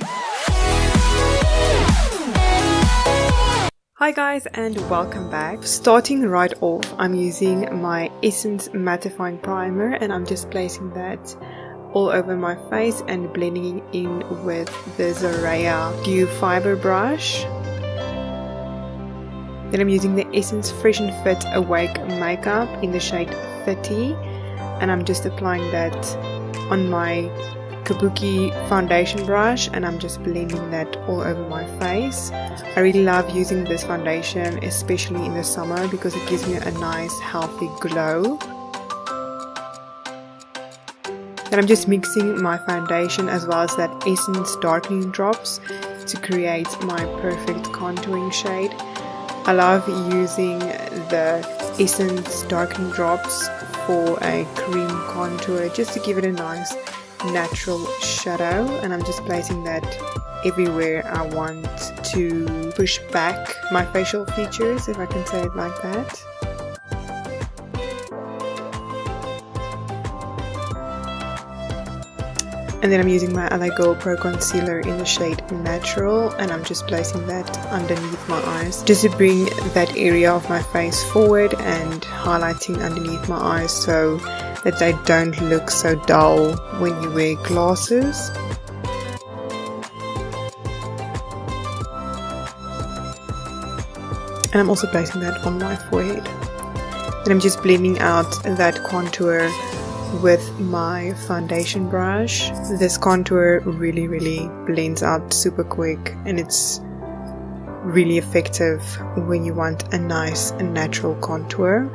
Hi guys and welcome back. Starting right off, I'm using my Essence Mattifying Primer and I'm just placing that all over my face and blending it in with the Zaraya Dew Fiber brush. Then I'm using the Essence Fresh and Fit Awake Makeup in the shade 30 and I'm just applying that on my Kabuki foundation brush and I'm just blending that all over my face. I really love using this foundation, especially in the summer, because it gives me a nice healthy glow. Then I'm just mixing my foundation as well as that Essence Darkening drops to create my perfect contouring shade. I love using the Essence Darkening drops for a cream contour just to give it a nice natural shadow, and I'm just placing that everywhere I want to push back my facial features, if I can say it like that. And then I'm using my LA Girl Pro Concealer in the shade Natural and I'm just placing that underneath my eyes just to bring that area of my face forward and highlighting underneath my eyes so that they don't look so dull when you wear glasses. And I'm also placing that on my forehead. And I'm just blending out that contour with my foundation brush. This contour really blends out super quick and it's really effective when you want a nice and natural contour.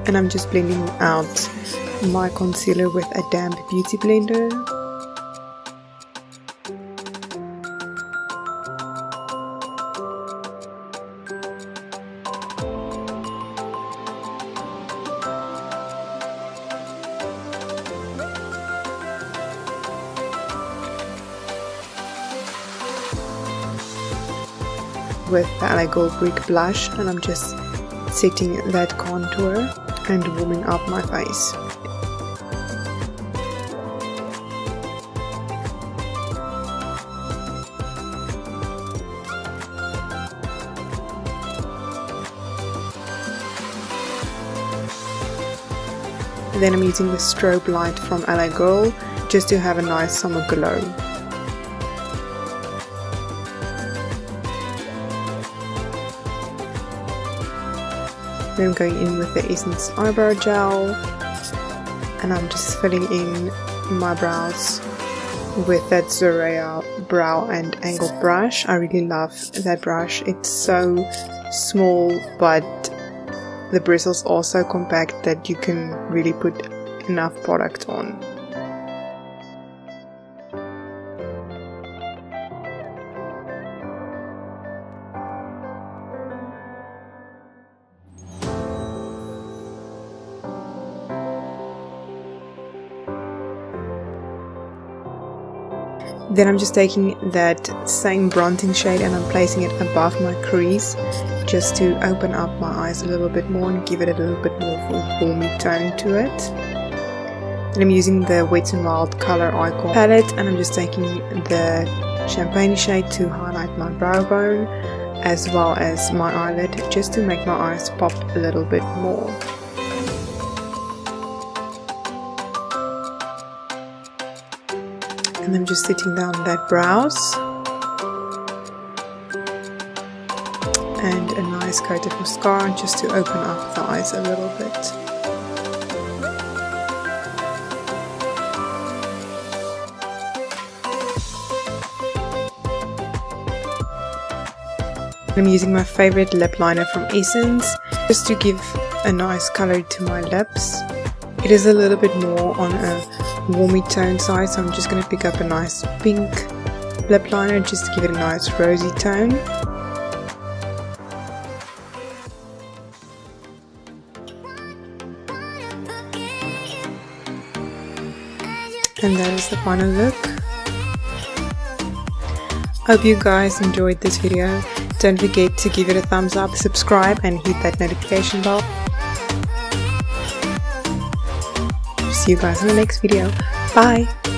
And I'm just blending out my concealer with a damp beauty blender. With the LA Gold Brick blush, and I'm just setting that contour and warming up my face. Then I'm using the StrobeLite from LA Girl just to have a nice summer glow. Then I'm going in with the Essence Eyebrow Gel and I'm just filling in my brows with that Zaraya Brow and Angle brush. I really love that brush. It's so small but the bristles are so compact that you can really put enough product on. Then I'm just taking that same bronzing shade and I'm placing it above my crease just to open up my eyes a little bit more and give it a little bit more of a warmy tone to it. Then I'm using the Wet n Wild Color Icon palette and I'm just taking the champagne shade to highlight my brow bone as well as my eyelid just to make my eyes pop a little bit more. And I'm just setting down that brows and a nice coat of mascara just to open up the eyes a little bit. I'm using my favorite lip liner from Essence just to give a nice color to my lips. It is a little bit more on a warmy tone side, so I'm just going to pick up a nice pink lip liner just to give it a nice rosy tone. And that is the final look. Hope you guys enjoyed this video. Don't forget to give it a thumbs up, subscribe and hit that notification bell. See you guys in the next video. Bye!